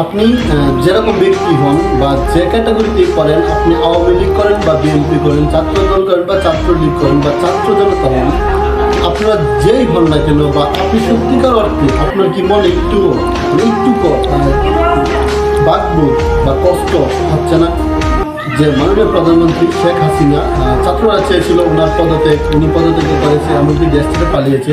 আপনি যেরকম ব্যক্তি হন বা যে ক্যাটাগরিতে করেন, আপনি আওয়ামী লীগ করেন বা বিএনপি করেন, ছাত্র দল করেন বা ছাত্রলীগ করেন বা ছাত্র জনতা হন, আপনারা যেই হন না কেন বা আপনি সত্যিকার অর্থে আপনার কি মনে একটু বাকবোধ বা কষ্ট হচ্ছে না যে মাননীয় প্রধানমন্ত্রী শেখ হাসিনা ছাত্ররা চেয়েছিল ওনার পদত্যাগ, উনি পদত্যাগ করেছে, এমনকি দেশ থেকে পালিয়েছে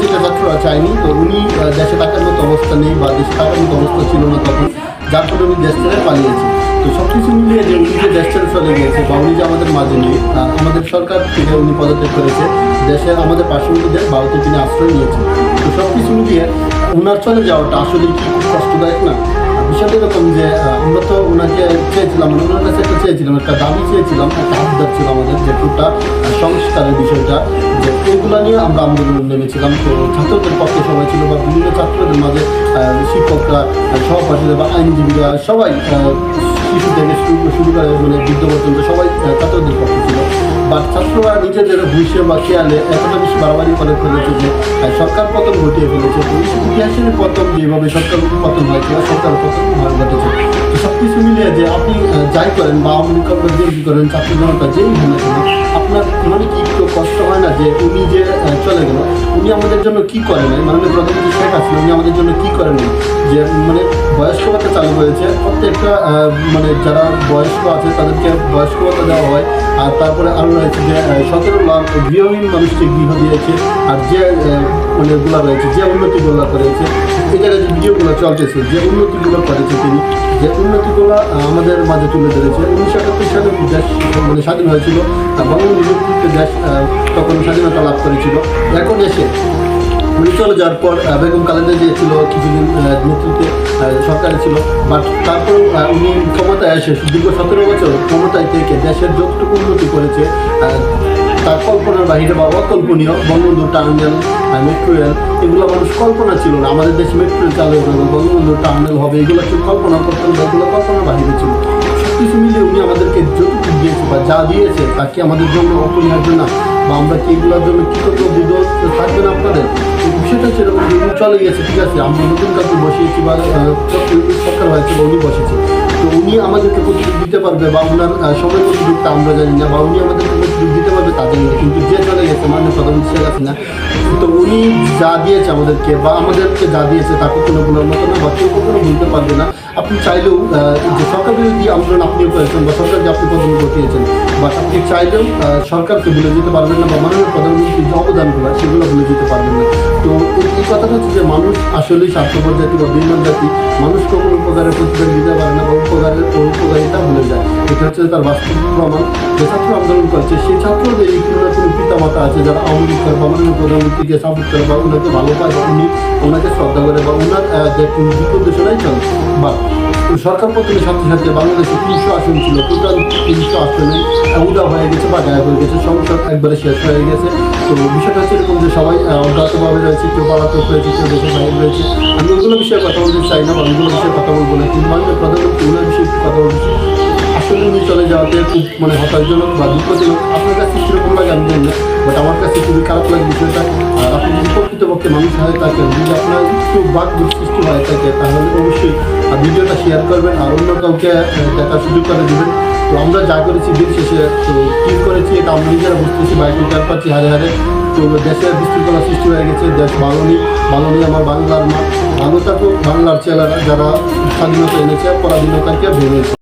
এটা ছাত্ররা চায়নি। তো উনি দেশে থাকার মতো অবস্থা নেই বা দেশে থাকার মতো অবস্থা ছিল না তখন, যার ফলে উনি দেশ থেকে পালিয়েছে। তো সব কিছু মিলিয়ে যে উনি যে দেশ ছেড়ে চলে গিয়েছে বা উনি যে আমাদের মাঝে নেই, আমাদের সরকার থেকে উনি পদত্যাগ করেছে, দেশে আমাদের পার্শ্ববর্তী দেশ ভারতে তিনি আশ্রয় নিয়েছেন। তো সব কিছু মিলিয়ে ওনার চলে যাওয়াটা আসলে কি খুব কষ্টদায়ক না? বিষয়টা এরকম যে আমরা তো ওনাকে চেয়েছিলাম, মানে ওনার কাছে একটা দাবি চেয়েছিলাম, একটা আবদার ছিল আমাদের, যে পুরোটা সংস্কারের বিষয়টা, যে এইগুলো নিয়ে আমরা আন্দোলনে নেমেছিলাম। তো ছাত্রদের পক্ষে সবাই ছিল বা বিভিন্ন ছাত্রদের মাঝে শিক্ষকরা, সহপাঠীরা বা আইনজীবীরা সবাই, শিশু থেকে শুরু করে মানে বৃদ্ধ পর্যন্ত সবাই ছাত্রদের পক্ষে ছিল। বা ছাত্ররা নিজেদের হুইসে বা খেয়ালে এতটা বেশি বাড়াবাড়ি করে ফেলেছে যে সরকার পতন ঘটিয়ে ফেলেছে। তো ইতিহাসের পতন যেভাবে সরকার পতন হয়েছে বা সরকার পতন ঘটেছে, তো সব কিছু মিলিয়ে যে আপনি যাই করেন বা আওয়ামী লীগ করেন, বিএনপি করেন, ছাত্র জনতা যেই হন না কেন, আপনার মানে কি একটু কষ্ট হয় না যে উনি যে চলে গেল, উনি আমাদের জন্য কি করেন নাই? মাননীয় প্রধানমন্ত্রী শেখ হাসিনা উনি আমাদের জন্য কি করেন নাই? যে মানে বয়স্ক ভাতা চালু হয়েছে, প্রত্যেকটা মানে যারা বয়স্ক আছে তাদেরকে বয়স্ক ভাতা দেওয়া হয়। আর তারপরে আরও রয়েছে যে 17 লাখ গৃহহীন মানুষকে গৃহ দিয়েছে। আর যে মানে গুলা রয়েছে, যে উন্নতিগুলো করেছে, এই জায়গায় যে ভিডিওগুলো চলতেছে, যে উন্নতিগুলো করেছে তিনি, যে উন্নতিগুলো আমাদের মাঝে তুলে ধরেছে। 1971 সালে দেশ মানে স্বাধীন হয়েছিল, বঙ্গবন্ধু নেতৃত্বে দেশ তখন স্বাধীনতা লাভ করেছিল। এখন এসে উনি চলে যাওয়ার পর বেগম খালেদা জিয়া ছিল কিছুদিন নেতৃত্বে সরকারে ছিল, বাট তারপর উনি ক্ষমতায় এসে দীর্ঘ 17 বছর ক্ষমতায় থেকে দেশের যতটুকু উন্নতি করেছে তার কল্পনার বাহিরে বা অকল্পনীয়। বঙ্গবন্ধু টার্মিনাল, মেট্রো রেল, এগুলো মানুষ কল্পনা ছিল না। আমাদের দেশে মেট্রো রেল চালু হবে, বঙ্গবন্ধু টার্মিনাল হবে, এগুলো কেউ কল্পনা করতেন না, এগুলো কল্পনার বাহিরে ছিল। সব কিছু মিলিয়ে উনি আমাদেরকে যতটুকু দিয়েছে বা যা দিয়েছে তা কি আমাদের জন্য অপরিহার্য না? বা আমরা কি এগুলোর জন্য কৃতজ্ঞ বিরোধ থাকবে না আপনাদের? বিষয়টা সেরকম যে উনি চলে গেছে, ঠিক আছে, আমরা নতুন কাউকে বসিয়েছি বা সরকার হয়েছে বা উনি বসেছে, তো উনি আমাদেরকে কতটুকু দিতে পারবে বা ওনার সময় কতটুকু আমরা জানি না, বা উনি আমাদেরকে কতটুকু দিতে পারবে তা জানি না। কিন্তু যে চলে গেছে মাননীয় প্রধানমন্ত্রী শেখ হাসিনা, তো উনি যা দিয়েছে আমাদেরকে বা আমাদেরকে যা দিয়েছে তা কখনো ভুলার মতো না বা কেউ কখনো ভুলতে পারবে না। আপনি চাইলেও যে সরকার বিরোধী আন্দোলন আপনিও করেছেন বা সরকারকে আপনি পতন ঘটিয়েছেন, বাট আপনি চাইলেও সরকারকে ভুলে যেতে পারবেন না বা মাননীয় প্রধানমন্ত্রীর যে অবদানগুলো সেগুলো ভুলে যেতে পারবেন না। তো এই কথাটা হচ্ছে যে মানুষ আসলেই স্বার্থপর জাতি বা বেইমান জাতি। মানুষ কখনো উপকারের প্রতিদান দিতে পারে না বা উপকারিতা ভুলে যায়। এটা হচ্ছে তার বাস্তব প্রমাণ। যে ছাত্র আন্দোলন করছে সেই ছাত্রদের এই কোনো পিতা মাতা আছে যারা আওয়ামী লীগ করে বা মাননীয় প্রধানমন্ত্রীকে সাপোর্ট করে বা ওনাকে ভালো পায় বা উনি ওনাকে শ্রদ্ধা করে বা ওনার দিক উদ্দেশ্যটাই চলে। বা সরকার পতনের সাথে সাথে বাংলাদেশে 300 আসন ছিল, টোটাল 300 আসনে উদা হয়ে গেছে বা গায়েব হয়ে গেছে, সংসদ একবারে শেষ হয়ে গেছে। তো বিষয়টা হচ্ছে এরকম যে সবাই অজ্ঞাতভাবে রয়েছে, কেউ পলাতক হয়েছে, কেউ দেশের বাইরে রয়েছে। আমি ওইগুলো বিষয়ে কথা বলতে চাই না বা ওইগুলো বিষয়ে কথা বলবো না, কিন্তু মাননীয় প্রধানমন্ত্রী ওনার বিষয়ে কথা বলছি। আসলে উনি চলে যাওয়াতে খুব মানে হতাশজনক বা দুঃখজনক। আপনার কাছে কীরকম লাগে আমি জানি না, বাট আমার কাছে খুবই খারাপ লাগে বিষয়টা। আর আপনি যদি প্রকৃতপক্ষে মানুষ হয়ে থাকেন, যদি আপনার একটু বাকবোধ সৃষ্টি হয়ে থাকে, তাহলে অবশ্যই ভিডিওটা শেয়ার করবেন আর অন্য কাউকে দেখার সুযোগ করে দেবেন। তো আমরা যা করেছি দিন শেষে, তো কী করেছি এটা আমরা নিজেরা বুঝতেছি, বাইকের চার পাচ্ছি হারে হারে। তো দেশের বিশৃঙ্খলা সৃষ্টি হয়ে গেছে, দেশ ভালো নেই আমার বাংলার মা। ভালো থাকুক বাংলার ছেলেরা যারা স্বাধীনতা এনেছে, পরাধীনতাকে ভেঙেছে।